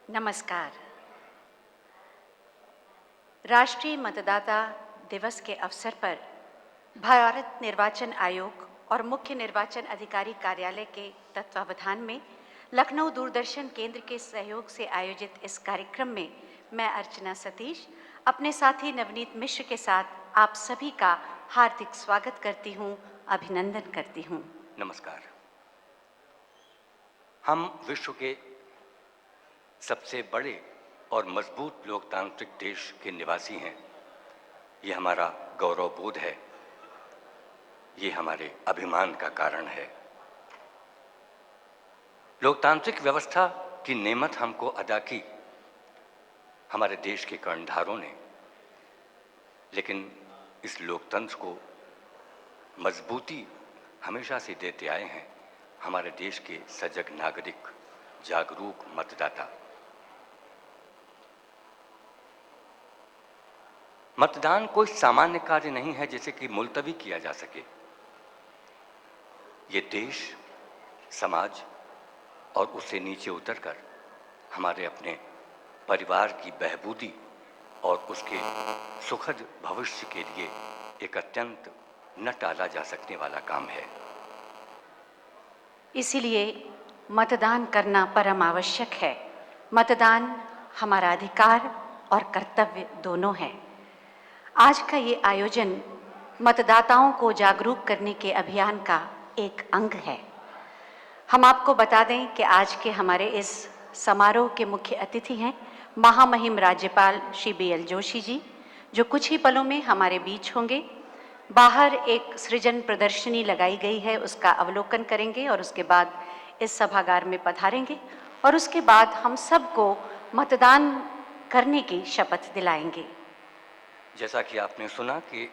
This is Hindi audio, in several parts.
नमस्कार। राष्ट्रीय मतदाता दिवस के अवसर पर भारत निर्वाचन आयोग और मुख्य निर्वाचन अधिकारी कार्यालय के तत्वावधान में लखनऊ दूरदर्शन केंद्र के सहयोग से आयोजित इस कार्यक्रम में मैं अर्चना सतीश अपने साथी नवनीत मिश्र के साथ आप सभी का हार्दिक स्वागत करती हूँ, अभिनंदन करती हूँ। नमस्कार। हम विश्व के सबसे बड़े और मजबूत लोकतांत्रिक देश के निवासी हैं। ये हमारा गौरव बोध है, ये हमारे अभिमान का कारण है। लोकतांत्रिक व्यवस्था की नेमत हमको अदा की हमारे देश के कर्णधारों ने, लेकिन इस लोकतंत्र को मजबूती हमेशा से देते आए हैं हमारे देश के सजग नागरिक, जागरूक मतदाता। मतदान कोई सामान्य कार्य नहीं है जिसे कि मुलतवी किया जा सके। ये देश, समाज और उससे नीचे उतरकर हमारे अपने परिवार की बहबूदी और उसके सुखद भविष्य के लिए एक अत्यंत न टाला जा सकने वाला काम है। इसीलिए मतदान करना परम आवश्यक है। मतदान हमारा अधिकार और कर्तव्य दोनों है। आज का ये आयोजन मतदाताओं को जागरूक करने के अभियान का एक अंग है। हम आपको बता दें कि आज के हमारे इस समारोह के मुख्य अतिथि हैं महामहिम राज्यपाल श्री BL जोशी जी, जो कुछ ही पलों में हमारे बीच होंगे। बाहर एक सृजन प्रदर्शनी लगाई गई है, उसका अवलोकन करेंगे और उसके बाद इस सभागार में पधारेंगे और उसके बाद हम सबको मतदान करने की शपथ दिलाएंगे। जैसा कि आपने सुना कि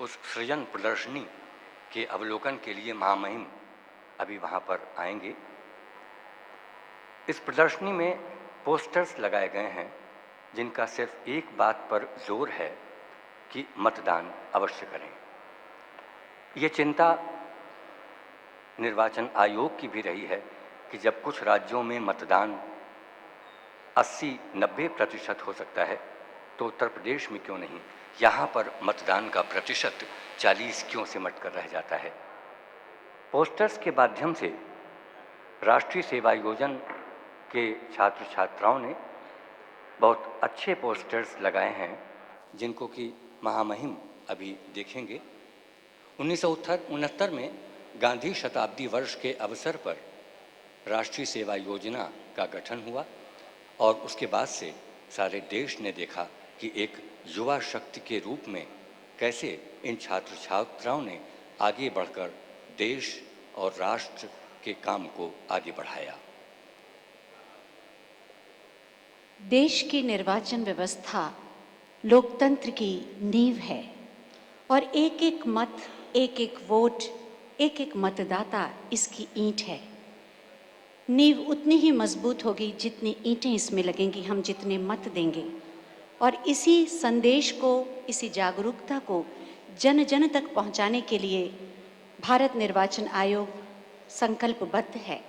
उस सृजन प्रदर्शनी के अवलोकन के लिए महामहिम अभी वहाँ पर आएंगे। इस प्रदर्शनी में पोस्टर्स लगाए गए हैं जिनका सिर्फ एक बात पर जोर है कि मतदान अवश्य करें। ये चिंता निर्वाचन आयोग की भी रही है कि जब कुछ राज्यों में मतदान 80-90% हो सकता है तो उत्तर प्रदेश में क्यों नहीं, यहाँ पर मतदान का प्रतिशत 40 क्यों सिमट कर रह जाता है। पोस्टर्स के माध्यम से राष्ट्रीय सेवा योजना के छात्र छात्राओं ने बहुत अच्छे पोस्टर्स लगाए हैं जिनको कि महामहिम अभी देखेंगे। 1969 में गांधी शताब्दी वर्ष के अवसर पर राष्ट्रीय सेवा योजना का गठन हुआ और उसके बाद से सारे देश ने देखा कि एक युवा शक्ति के रूप में कैसे इन छात्र छात्राओं ने आगे बढ़कर देश और राष्ट्र के काम को आगे बढ़ाया। देश की निर्वाचन व्यवस्था लोकतंत्र की नींव है और एक एक मत, एक एक वोट, एक एक मतदाता इसकी ईंट है। नींव उतनी ही मजबूत होगी जितनी ईंटें इसमें लगेंगी, हम जितने मत देंगे। और इसी संदेश को, इसी जागरूकता को जन जन तक पहुंचाने के लिए भारत निर्वाचन आयोग संकल्पबद्ध है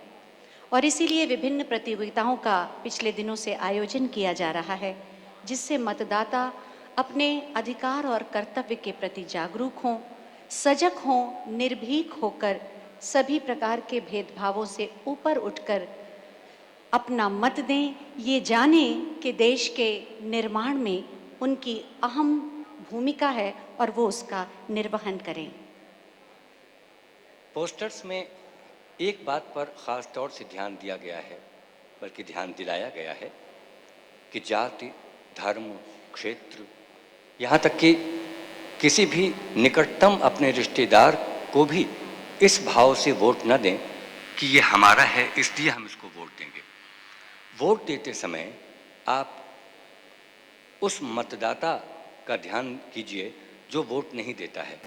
और इसीलिए विभिन्न प्रतियोगिताओं का पिछले दिनों से आयोजन किया जा रहा है, जिससे मतदाता अपने अधिकार और कर्तव्य के प्रति जागरूक हों, सजग हों, निर्भीक होकर सभी प्रकार के भेदभावों से ऊपर उठकर अपना मत दें, ये जाने कि देश के निर्माण में उनकी अहम भूमिका है और वो उसका निर्वहन करें। पोस्टर्स में एक बात पर ख़ास तौर से ध्यान दिया गया है, बल्कि ध्यान दिलाया गया है कि जाति, धर्म, क्षेत्र, यहाँ तक कि किसी भी निकटतम अपने रिश्तेदार को भी इस भाव से वोट न दें कि ये हमारा है इसलिए हम इसको वोट देंगे। वोट देते समय आप उस मतदाता का ध्यान कीजिए जो वोट नहीं देता है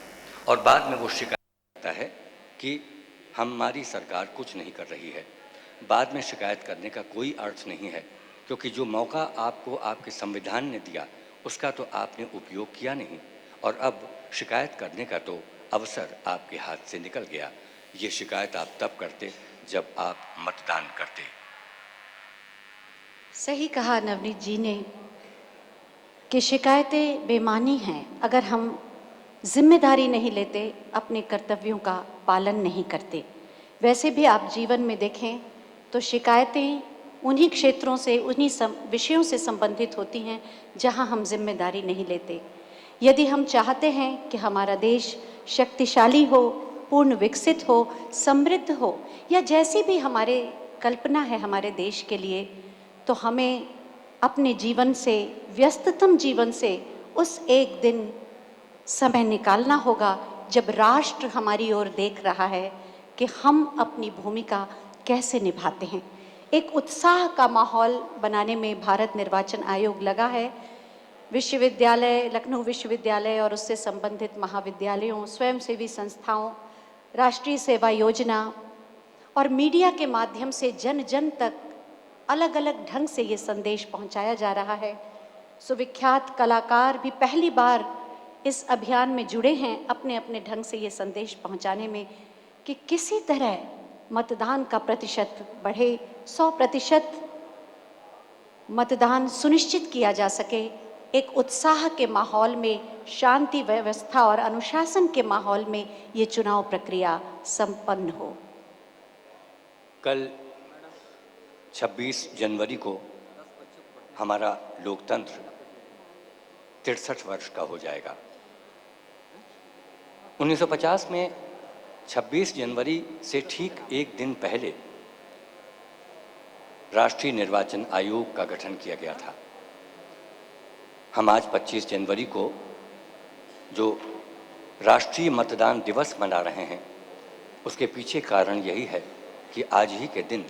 और बाद में वो शिकायत करता है कि हमारी सरकार कुछ नहीं कर रही है। बाद में शिकायत करने का कोई अर्थ नहीं है, क्योंकि जो मौका आपको आपके संविधान ने दिया उसका तो आपने उपयोग किया नहीं और अब शिकायत करने का तो अवसर आपके हाथ से निकल गया। ये शिकायत आप तब करते जब आप मतदान करते। सही कहा नवनीत जी ने कि शिकायतें बेमानी हैं अगर हम जिम्मेदारी नहीं लेते, अपने कर्तव्यों का पालन नहीं करते। वैसे भी आप जीवन में देखें तो शिकायतें उन्हीं क्षेत्रों से, उन्हीं विषयों से संबंधित होती हैं जहां हम जिम्मेदारी नहीं लेते। यदि हम चाहते हैं कि हमारा देश शक्तिशाली हो, पूर्ण विकसित हो, समृद्ध हो, या जैसी भी हमारे कल्पना है हमारे देश के लिए, तो हमें अपने जीवन से, व्यस्ततम जीवन से उस एक दिन समय निकालना होगा जब राष्ट्र हमारी ओर देख रहा है कि हम अपनी भूमिका कैसे निभाते हैं। एक उत्साह का माहौल बनाने में भारत निर्वाचन आयोग लगा है। विश्वविद्यालय, लखनऊ विश्वविद्यालय और उससे संबंधित महाविद्यालयों, स्वयंसेवी संस्थाओं, राष्ट्रीय सेवा योजना और मीडिया के माध्यम से जन जन तक अलग अलग ढंग से ये संदेश पहुंचाया जा रहा है। सुविख्यात कलाकार भी पहली बार इस अभियान में जुड़े हैं अपने अपने ढंग से ये संदेश पहुंचाने में कि किसी तरह मतदान का प्रतिशत बढ़े, 100% मतदान सुनिश्चित किया जा सके। एक उत्साह के माहौल में, शांति व्यवस्था और अनुशासन के माहौल में ये चुनाव प्रक्रिया संपन्न हो। कल 26 जनवरी को हमारा लोकतंत्र 63 वर्ष का हो जाएगा। 1950 में 26 जनवरी से ठीक एक दिन पहले राष्ट्रीय निर्वाचन आयोग का गठन किया गया था। हम आज 25 जनवरी को जो राष्ट्रीय मतदान दिवस मना रहे हैं, उसके पीछे कारण यही है कि आज ही के दिन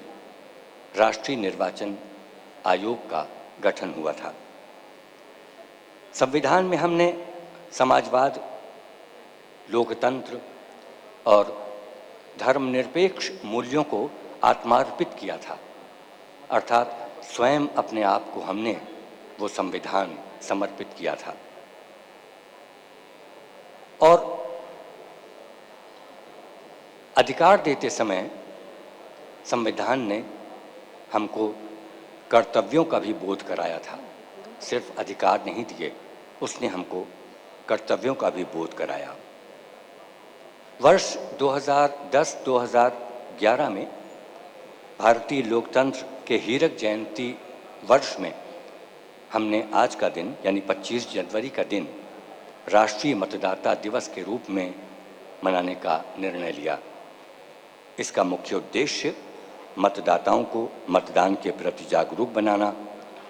राष्ट्रीय निर्वाचन आयोग का गठन हुआ था। संविधान में हमने समाजवाद, लोकतंत्र और धर्मनिरपेक्ष मूल्यों को आत्मार्पित किया था, अर्थात स्वयं अपने आप को हमने वो संविधान समर्पित किया था। और अधिकार देते समय संविधान ने हमको कर्तव्यों का भी बोध कराया था। सिर्फ अधिकार नहीं दिए, उसने हमको कर्तव्यों का भी बोध कराया। वर्ष 2010-2011 में भारतीय लोकतंत्र के हीरक जयंती वर्ष में हमने आज का दिन यानी 25 जनवरी का दिन राष्ट्रीय मतदाता दिवस के रूप में मनाने का निर्णय लिया। इसका मुख्य उद्देश्य मतदाताओं को मतदान के प्रति जागरूक बनाना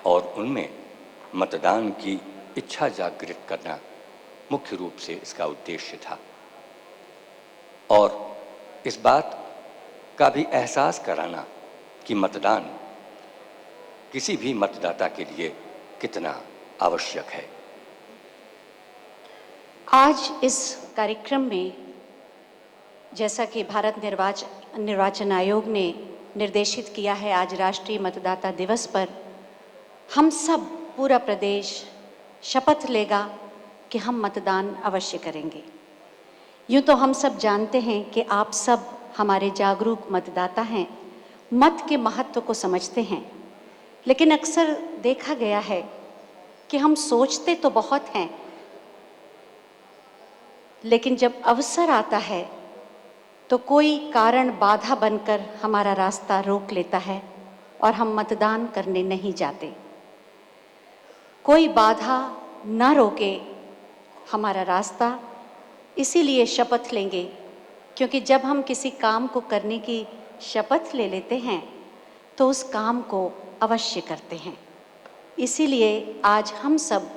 और उनमें मतदान की इच्छा जागृत करना मुख्य रूप से इसका उद्देश्य था, और इस बात का भी एहसास कराना कि मतदान किसी भी मतदाता के लिए कितना आवश्यक है। आज इस कार्यक्रम में, जैसा कि भारत निर्वाचन आयोग ने निर्देशित किया है, आज राष्ट्रीय मतदाता दिवस पर हम सब, पूरा प्रदेश शपथ लेगा कि हम मतदान अवश्य करेंगे। यूँ तो हम सब जानते हैं कि आप सब हमारे जागरूक मतदाता हैं, मत के महत्व को समझते हैं, लेकिन अक्सर देखा गया है कि हम सोचते तो बहुत हैं, लेकिन जब अवसर आता है तो कोई कारण बाधा बनकर हमारा रास्ता रोक लेता है और हम मतदान करने नहीं जाते। कोई बाधा न रोके हमारा रास्ता, इसीलिए शपथ लेंगे, क्योंकि जब हम किसी काम को करने की शपथ ले लेते हैं तो उस काम को अवश्य करते हैं। इसीलिए आज हम सब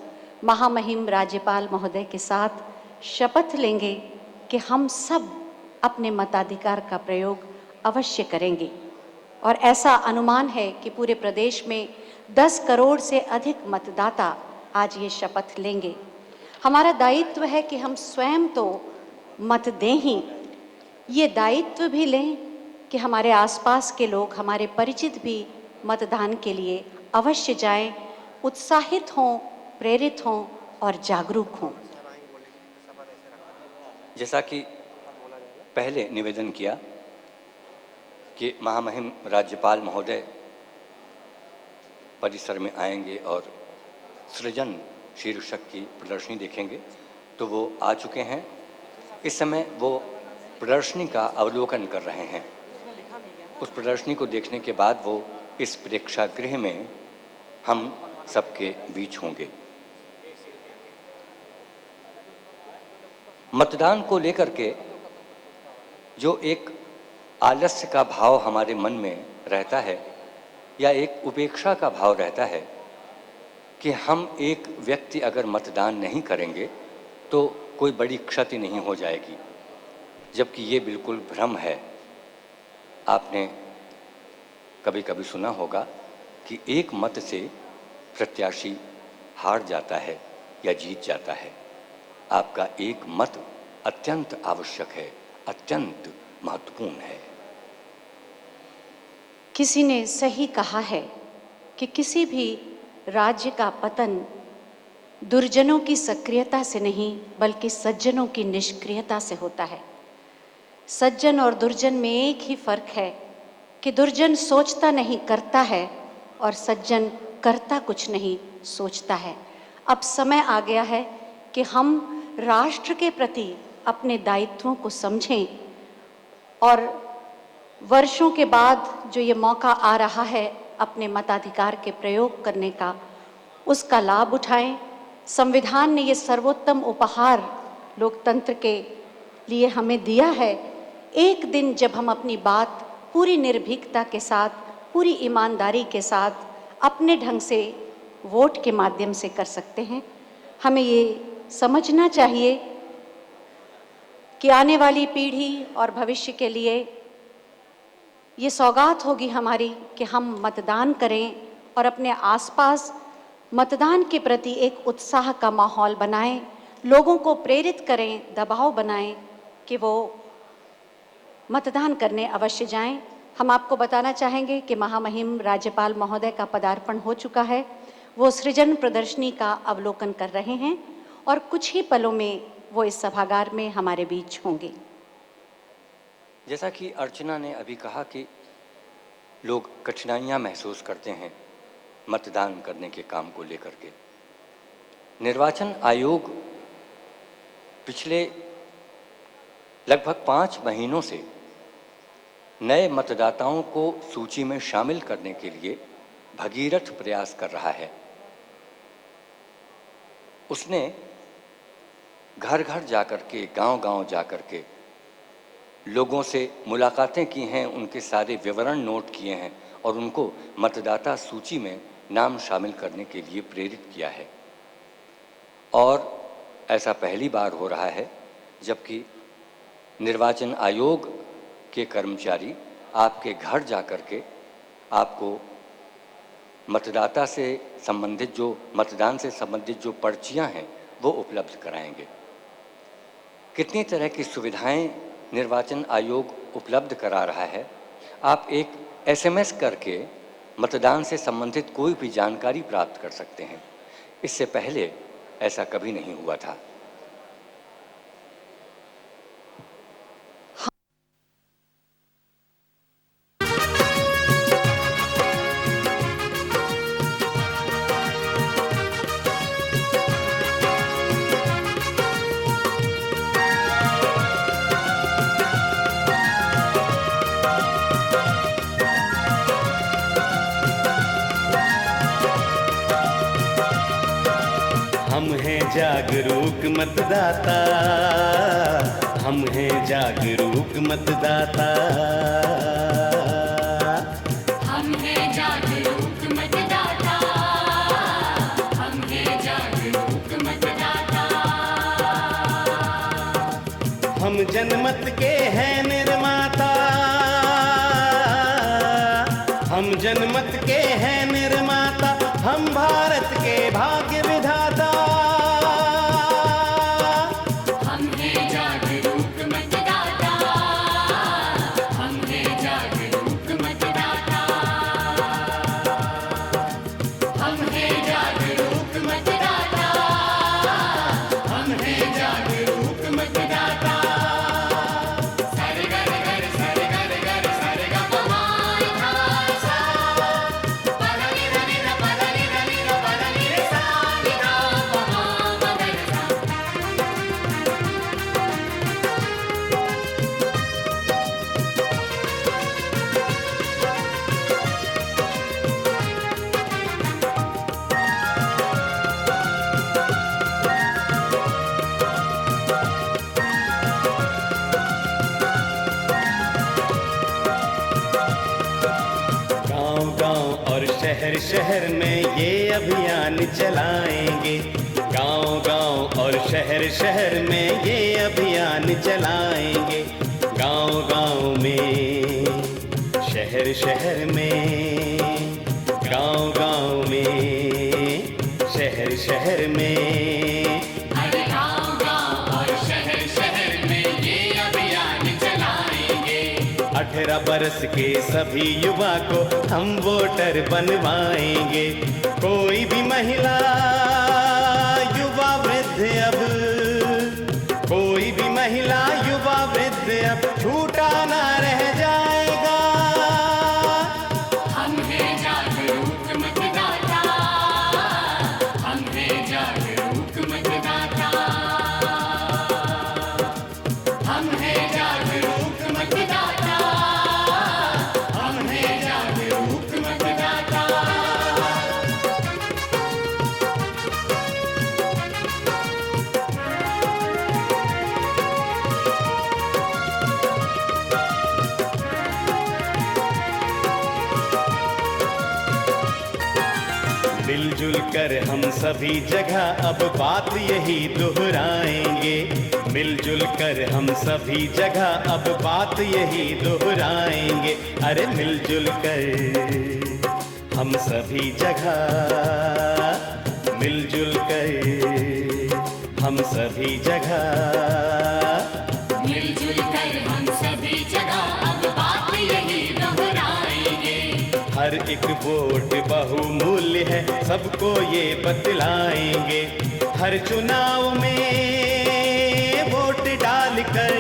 महामहिम राज्यपाल महोदय के साथ शपथ लेंगे कि हम सब अपने मताधिकार का प्रयोग अवश्य करेंगे। और ऐसा अनुमान है कि पूरे प्रदेश में 10 करोड़ से अधिक मतदाता आज ये शपथ लेंगे। हमारा दायित्व है कि हम स्वयं तो मत दें ही, ये दायित्व भी लें कि हमारे आसपास के लोग, हमारे परिचित भी मतदान के लिए अवश्य जाएं, उत्साहित हों, प्रेरित हों और जागरूक हों। जैसा कि पहले निवेदन किया कि महामहिम राज्यपाल महोदय परिसर में आएंगे और सृजन शीर्षक की प्रदर्शनी देखेंगे, तो वो आ चुके हैं। इस समय वो प्रदर्शनी का अवलोकन कर रहे हैं। उस प्रदर्शनी को देखने के बाद वो इस प्रेक्षागृह में हम सबके बीच होंगे। मतदान को लेकर के जो एक आलस्य का भाव हमारे मन में रहता है या एक उपेक्षा का भाव रहता है कि हम एक व्यक्ति अगर मतदान नहीं करेंगे तो कोई बड़ी क्षति नहीं हो जाएगी, जबकि ये बिल्कुल भ्रम है। आपने कभी कभी सुना होगा कि एक मत से प्रत्याशी हार जाता है या जीत जाता है। आपका एक मत अत्यंत आवश्यक है, अत्यंत महत्वपूर्ण है। किसी ने सही कहा है कि किसी भी राज्य का पतन दुर्जनों की सक्रियता से नहीं बल्कि सज्जनों की निष्क्रियता से होता है। सज्जन और दुर्जन में एक ही फर्क है कि दुर्जन सोचता नहीं करता है और सज्जन करता कुछ नहीं सोचता है। अब समय आ गया है कि हम राष्ट्र के प्रति अपने दायित्वों को समझें और वर्षों के बाद जो ये मौका आ रहा है अपने मताधिकार के प्रयोग करने का, उसका लाभ उठाएं। संविधान ने ये सर्वोत्तम उपहार लोकतंत्र के लिए हमें दिया है। एक दिन जब हम अपनी बात पूरी निर्भीकता के साथ, पूरी ईमानदारी के साथ, अपने ढंग से वोट के माध्यम से कर सकते हैं। हमें ये समझना चाहिए कि आने वाली पीढ़ी और भविष्य के लिए ये सौगात होगी हमारी कि हम मतदान करें और अपने आसपास मतदान के प्रति एक उत्साह का माहौल बनाएं, लोगों को प्रेरित करें, दबाव बनाएं कि वो मतदान करने अवश्य जाएं। हम आपको बताना चाहेंगे कि महामहिम राज्यपाल महोदय का पदार्पण हो चुका है। वो सृजन प्रदर्शनी का अवलोकन कर रहे हैं और कुछ ही पलों में वो इस सभागार में हमारे बीच होंगे। जैसा कि अर्चना ने अभी कहा कि लोग कठिनाइयां महसूस करते हैं मतदान करने के काम को लेकर के। निर्वाचन आयोग पिछले लगभग 5 महीनों से नए मतदाताओं को सूची में शामिल करने के लिए भगीरथ प्रयास कर रहा है। उसने घर घर जाकर के, गांव-गांव जाकर के लोगों से मुलाकातें की हैं, उनके सारे विवरण नोट किए हैं और उनको मतदाता सूची में नाम शामिल करने के लिए प्रेरित किया है। और ऐसा पहली बार हो रहा है जबकि निर्वाचन आयोग के कर्मचारी आपके घर जाकर के आपको मतदाता से संबंधित जो मतदान से संबंधित जो पर्चियां हैं वो उपलब्ध कराएंगे। कितनी तरह की सुविधाएं निर्वाचन आयोग उपलब्ध करा रहा है। आप एक SMS करके मतदान से संबंधित कोई भी जानकारी प्राप्त कर सकते हैं। इससे पहले ऐसा कभी नहीं हुआ था। हम हैं जागरूक मतदाता, हम हैं जागरूक मतदाता। हम हैं जागरूक मतदाता, हम हैं जागरूक मतदाता। हम जनमत के हैं निर्माता, हम जनमत के हैं निर्माता, हम भारत के भाग्य विधाता। हम हैं जागरूक मतदाता, हम हैं जागरूक मतदाता। हम हैं जागरूक मतदाता, हम हैं जागरूक मतदाता। सरे गर गर सरे ग प म धा सा, प ध शहर शहर में ये अभियान चलाएंगे। गांव-गांव और शहर शहर में ये अभियान चलाएंगे। गांव-गांव में, शहर शहर में, गांव-गांव में, शहर शहर में। अरे गाँव गाँव और शहर शहर में ये अभियान चलाएंगे। 18 बरस के सभी युवा को हम वोटर बनवाएंगे। कोई भी महिला, युवा, वृद्ध अब, कोई भी महिला, युवा, वृद्ध अब छूटा ना रह जाएगा। हम हैं जागरूक मतदाता, हम हैं जागरूक मतदाता, हम हैं जागरूक मतदाता, हम हैं जागरूक मतदाता। मिलजुल कर हम सभी जगह अब बात यही दोहराएंगे। मिलजुल कर हम सभी जगह अब बात यही दोहराएंगे। अरे मिलजुल कर हम सभी जगह, मिलजुल कर हम सभी जगह, मिलजुल कर हम सभी जगह अब बात यही दोहराएंगे। हर एक वोट बहुमूल्य है, सबको ये बतलाएंगे। हर चुनाव में वोट डालकर,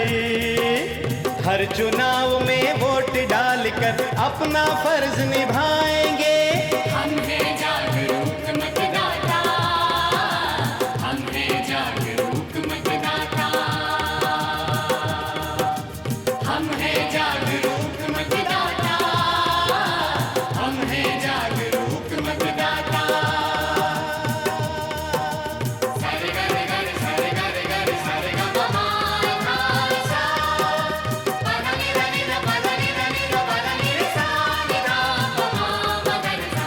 हर चुनाव में वोट डालकर अपना फर्ज निभाएंगे। हम हैं जागरूक मतदाता, हम हैं जागरूक मतदाता, हम हैं जागरूक मतदाता, हम हैं जागरूक मतदाता। सारे गर गर सारे गर गर सारे ग म म धा सा, पध नि ध नि ध पध नि ध नि ध पध नि रे सा नि ध प म प ध नि सा।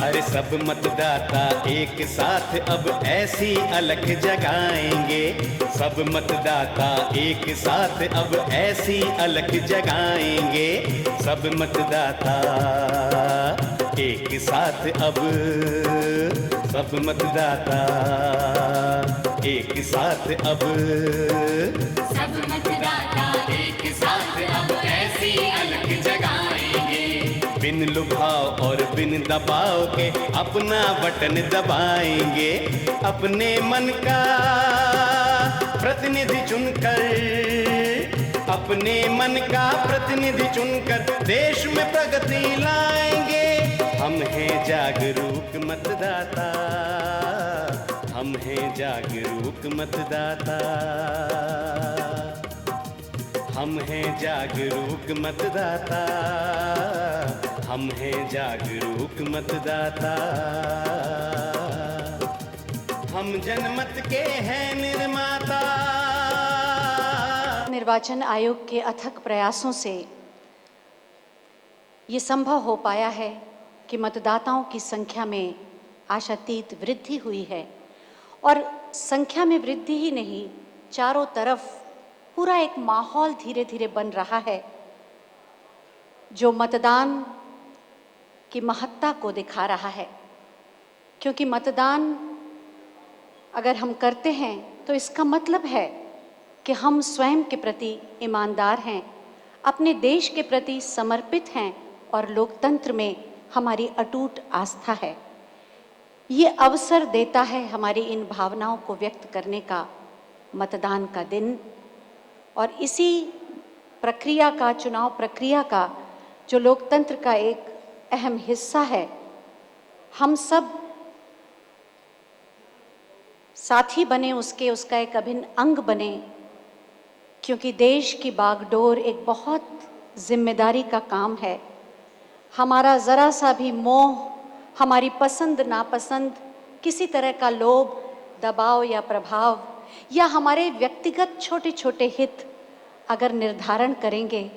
अरे सब मतदाता एक साथ अब ऐसी अलख जगाएंगे। सब मतदाता एक साथ अब ऐसी अलख जगाएंगे। सब मतदाता एक साथ अब, सब मतदाता एक साथ अब, सब मतदाता एक साथ अब ऐसी अलख जगाएंगे। बिन लुभाव और बिन दबाव के अपना बटन दबाएंगे। अपने मन का प्रतिनिधि चुनकर, अपने मन का प्रतिनिधि चुनकर देश में प्रगति लाएंगे। हम हैं जागरूक मतदाता, हम हैं जागरूक मतदाता, हम हैं जागरूक मतदाता, हम हैं जागरूक मतदाता। हम जनमत के हैं निर्माता। निर्वाचन आयोग के अथक प्रयासों से ये संभव हो पाया है कि मतदाताओं की संख्या में आशातीत वृद्धि हुई है। और संख्या में वृद्धि ही नहीं, चारों तरफ पूरा एक माहौल धीरे धीरे बन रहा है जो मतदान की महत्ता को दिखा रहा है। क्योंकि मतदान अगर हम करते हैं तो इसका मतलब है कि हम स्वयं के प्रति ईमानदार हैं, अपने देश के प्रति समर्पित हैं और लोकतंत्र में हमारी अटूट आस्था है। ये अवसर देता है हमारी इन भावनाओं को व्यक्त करने का मतदान का दिन। और इसी प्रक्रिया का, चुनाव प्रक्रिया का, जो लोकतंत्र का एक अहम हिस्सा है, हम सब साथी बने, उसका एक अभिन्न अंग बने क्योंकि देश की बागडोर एक बहुत जिम्मेदारी का काम है। हमारा ज़रा सा भी मोह, हमारी पसंद नापसंद, किसी तरह का लोभ, दबाव या प्रभाव या हमारे व्यक्तिगत छोटे छोटे हित अगर निर्धारण करेंगे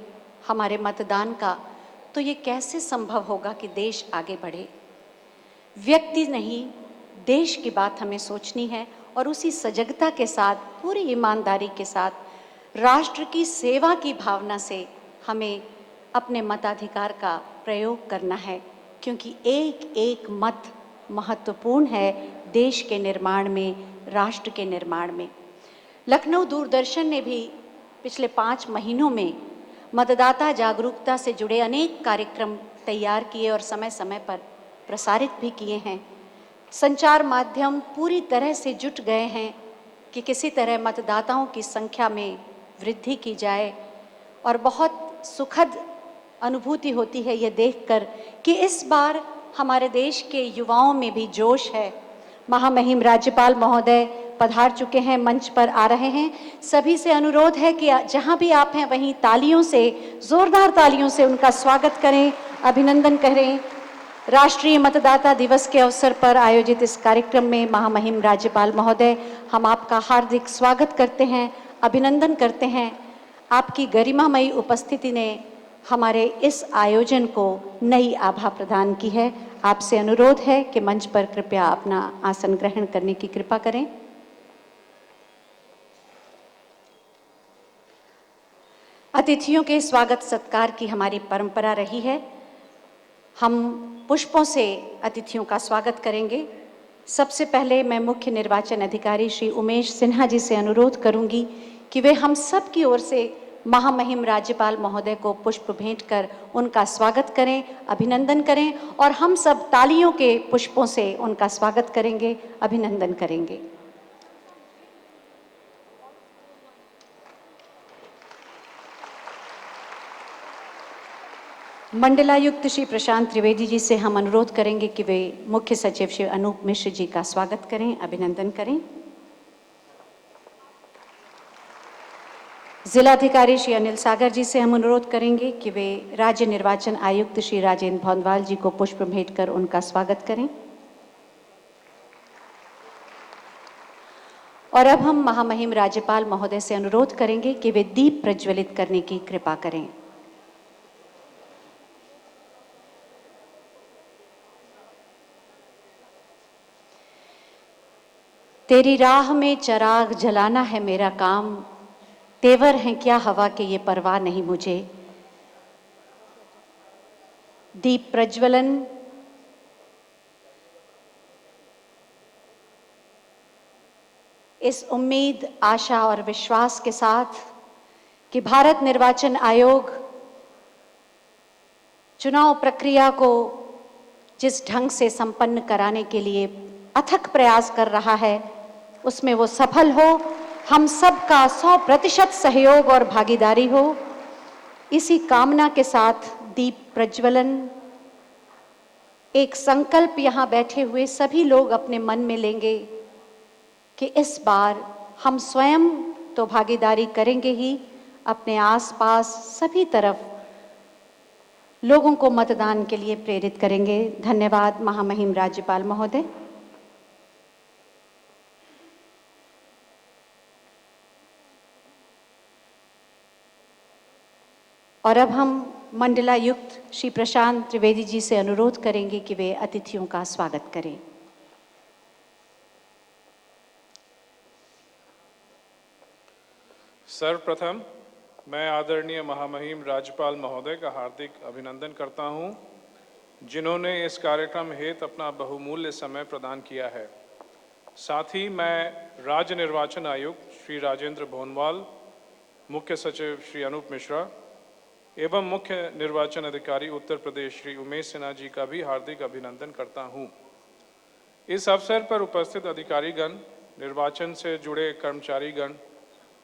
हमारे मतदान का, तो ये कैसे संभव होगा कि देश आगे बढ़े। व्यक्ति नहीं, देश की बात हमें सोचनी है और उसी सजगता के साथ, पूरी ईमानदारी के साथ, राष्ट्र की सेवा की भावना से हमें अपने मताधिकार का प्रयोग करना है, क्योंकि एक एक मत महत्वपूर्ण है देश के निर्माण में, राष्ट्र के निर्माण में। लखनऊ दूरदर्शन ने भी पिछले 5 महीनों में मतदाता जागरूकता से जुड़े अनेक कार्यक्रम तैयार किए और समय समय पर प्रसारित भी किए हैं। संचार माध्यम पूरी तरह से जुट गए हैं कि किसी तरह मतदाताओं की संख्या में वृद्धि की जाए, और बहुत सुखद अनुभूति होती है ये देखकर कि इस बार हमारे देश के युवाओं में भी जोश है। महामहिम राज्यपाल महोदय पधार चुके हैं, मंच पर आ रहे हैं। सभी से अनुरोध है कि जहां भी आप हैं वहीं तालियों से, जोरदार तालियों से उनका स्वागत करें, अभिनंदन करें। राष्ट्रीय मतदाता दिवस के अवसर पर आयोजित इस कार्यक्रम में महामहिम राज्यपाल महोदय, हम आपका हार्दिक स्वागत करते हैं, अभिनंदन करते हैं। आपकी गरिमामयी उपस्थिति ने हमारे इस आयोजन को नई आभा प्रदान की है। आपसे अनुरोध है कि मंच पर कृपया अपना आसन ग्रहण करने की कृपा करें। अतिथियों के स्वागत सत्कार की हमारी परंपरा रही है। हम पुष्पों से अतिथियों का स्वागत करेंगे। सबसे पहले मैं मुख्य निर्वाचन अधिकारी श्री उमेश सिन्हा जी से अनुरोध करूंगी कि वे हम सब की ओर से महामहिम राज्यपाल महोदय को पुष्प भेंट कर उनका स्वागत करें, अभिनंदन करें, और हम सब तालियों के पुष्पों से उनका स्वागत करेंगे, अभिनंदन करेंगे। मंडलायुक्त श्री प्रशांत त्रिवेदी जी से हम अनुरोध करेंगे कि वे मुख्य सचिव श्री अनूप मिश्र जी का स्वागत करें, अभिनंदन करें। जिलाधिकारी श्री अनिल सागर जी से हम अनुरोध करेंगे कि वे राज्य निर्वाचन आयुक्त श्री राजेंद्र भौंदवाल जी को पुष्प भेंट कर उनका स्वागत करें। और अब हम महामहिम राज्यपाल महोदय से अनुरोध करेंगे कि वे दीप प्रज्वलित करने की कृपा करें। तेरी राह में चराग जलाना है मेरा काम, तेवर हैं क्या हवा के ये परवाह नहीं मुझे। दीप प्रज्वलन इस उम्मीद, आशा और विश्वास के साथ कि भारत निर्वाचन आयोग चुनाव प्रक्रिया को जिस ढंग से संपन्न कराने के लिए अथक प्रयास कर रहा है, उसमें वो सफल हो, हम सब का 100% सहयोग और भागीदारी हो। इसी कामना के साथ दीप प्रज्वलन एक संकल्प यहाँ बैठे हुए सभी लोग अपने मन में लेंगे कि इस बार हम स्वयं तो भागीदारी करेंगे ही, अपने आसपास सभी तरफ लोगों को मतदान के लिए प्रेरित करेंगे। धन्यवाद महामहिम राज्यपाल महोदय। और अब हम मंडलायुक्त श्री प्रशांत त्रिवेदी जी से अनुरोध करेंगे कि वे अतिथियों का स्वागत करें। सर्वप्रथम मैं आदरणीय महामहिम राज्यपाल महोदय का हार्दिक अभिनंदन करता हूं, जिन्होंने इस कार्यक्रम हेतु अपना बहुमूल्य समय प्रदान किया है। साथ ही मैं राज्य निर्वाचन आयुक्त श्री राजेंद्र भौंदवाल, मुख्य सचिव श्री अनूप मिश्रा एवं मुख्य निर्वाचन अधिकारी उत्तर प्रदेश श्री उमेश सिन्हा जी का भी हार्दिक अभिनंदन करता हूं। इस अवसर पर उपस्थित अधिकारीगण, निर्वाचन से जुड़े कर्मचारीगण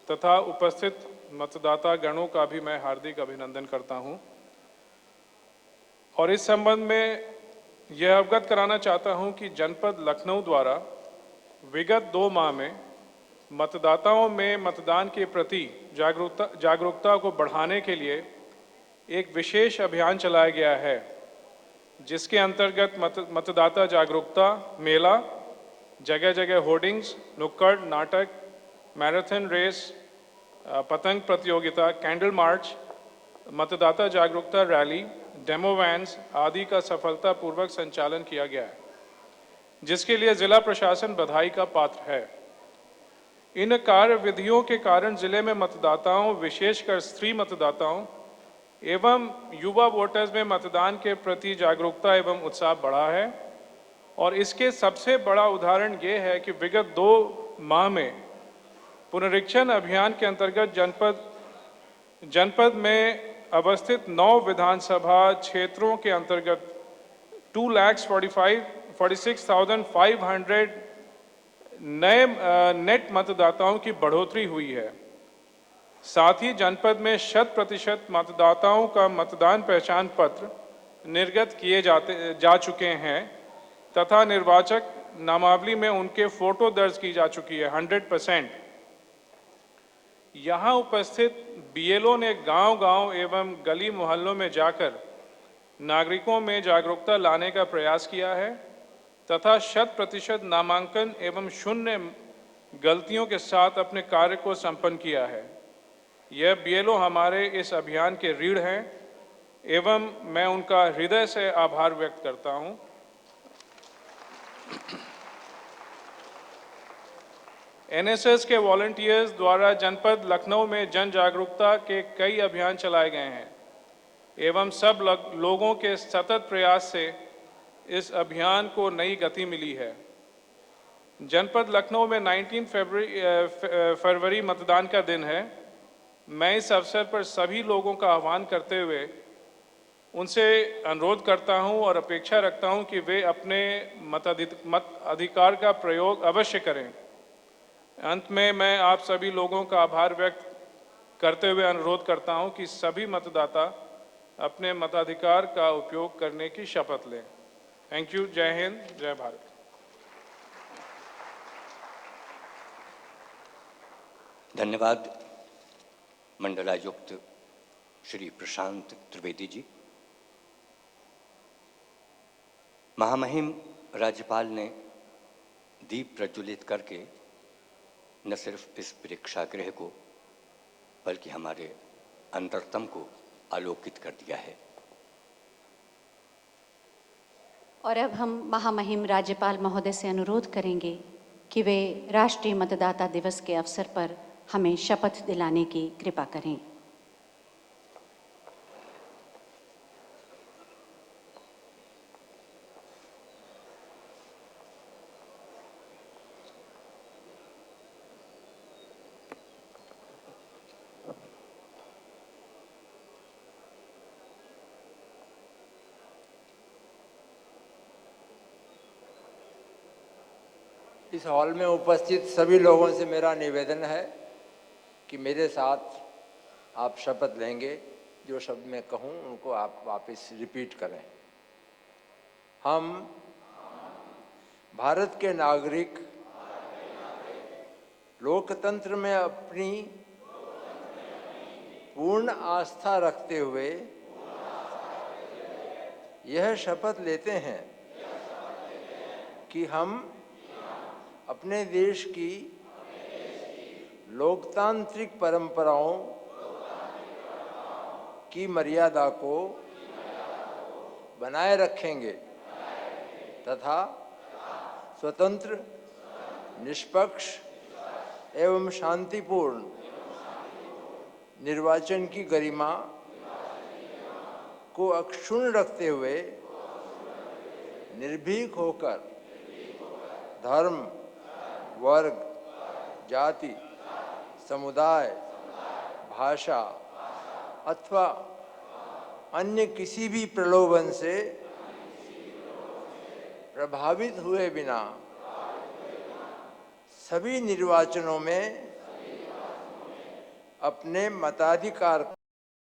तथा उपस्थित मतदाता गणों का भी मैं हार्दिक अभिनंदन करता हूं। और इस संबंध में यह अवगत कराना चाहता हूं कि जनपद लखनऊ द्वारा विगत 2 माह में मतदाताओं में मतदान के प्रति जागरूकता को बढ़ाने के लिए एक विशेष अभियान चलाया गया है, जिसके अंतर्गत मतदाता जागरूकता मेला, जगह जगह होर्डिंग्स, नुक्कड़ नाटक, मैराथन रेस, पतंग प्रतियोगिता, कैंडल मार्च, मतदाता जागरूकता रैली, डेमो वैन्स आदि का सफलतापूर्वक संचालन किया गया है, जिसके लिए जिला प्रशासन बधाई का पात्र है। इन कार्यविधियों के कारण जिले में मतदाताओं, विशेषकर स्त्री मतदाताओं एवं युवा वोटर्स में मतदान के प्रति जागरूकता एवं उत्साह बढ़ा है। और इसके सबसे बड़ा उदाहरण ये है कि विगत 2 माह में पुनरीक्षण अभियान के अंतर्गत जनपद में अवस्थित 9 विधानसभा क्षेत्रों के अंतर्गत 2,46,500 नए नेट मतदाताओं की बढ़ोतरी हुई है। साथ ही जनपद में 100% मतदाताओं का मतदान पहचान पत्र निर्गत किए जा चुके हैं तथा निर्वाचक नामावली में उनके फोटो दर्ज की जा चुकी है 100%। यहाँ उपस्थित बीएलओ ने गांव-गांव एवं गली मोहल्लों में जाकर नागरिकों में जागरूकता लाने का प्रयास किया है तथा 100% नामांकन एवं शून्य गलतियों के साथ अपने कार्य को संपन्न किया है। यह बीएलओ हमारे इस अभियान के रीढ़ हैं एवं मैं उनका हृदय से आभार व्यक्त करता हूं। एनएसएस के वॉलंटियर्स द्वारा जनपद लखनऊ में जन जागरूकता के कई अभियान चलाए गए हैं एवं सब लोगों के सतत प्रयास से इस अभियान को नई गति मिली है। जनपद लखनऊ में 19 फरवरी मतदान का दिन है। मैं इस अवसर पर सभी लोगों का आह्वान करते हुए उनसे अनुरोध करता हूं और अपेक्षा रखता हूं कि वे अपने मताधिकार का प्रयोग अवश्य करें। अंत में मैं आप सभी लोगों का आभार व्यक्त करते हुए अनुरोध करता हूं कि सभी मतदाता अपने मताधिकार का उपयोग करने की शपथ लें। Thank you. जय हिंद, जय भारत। धन्यवाद मंडलायुक्त श्री प्रशांत त्रिवेदी जी। महामहिम राज्यपाल ने दीप प्रज्वलित करके न सिर्फ इस प्रेक्षागृह को बल्कि हमारे अंतरतम को आलोकित कर दिया है। और अब हम महामहिम राज्यपाल महोदय से अनुरोध करेंगे कि वे राष्ट्रीय मतदाता दिवस के अवसर पर हमें शपथ दिलाने की कृपा करें। इस हॉल में उपस्थित सभी लोगों से मेरा निवेदन है कि मेरे साथ आप शपथ लेंगे। जो शब्द मैं कहूँ उनको आप वापस रिपीट करें। हम भारत के नागरिक लोकतंत्र में अपनी पूर्ण आस्था रखते हुए यह शपथ लेते हैं कि हम अपने देश की लोकतांत्रिक परंपराओं की मर्यादा को बनाए रखेंगे तथा स्वतंत्र, निष्पक्ष एवं शांतिपूर्ण निर्वाचन की गरिमा को अक्षुण्ण रखते हुए निर्भीक होकर धर्म, वर्ग, जाति, समुदाय, भाषा अथवा अन्य किसी भी प्रलोभन से प्रभावित हुए बिना सभी निर्वाचनों में अपने मताधिकार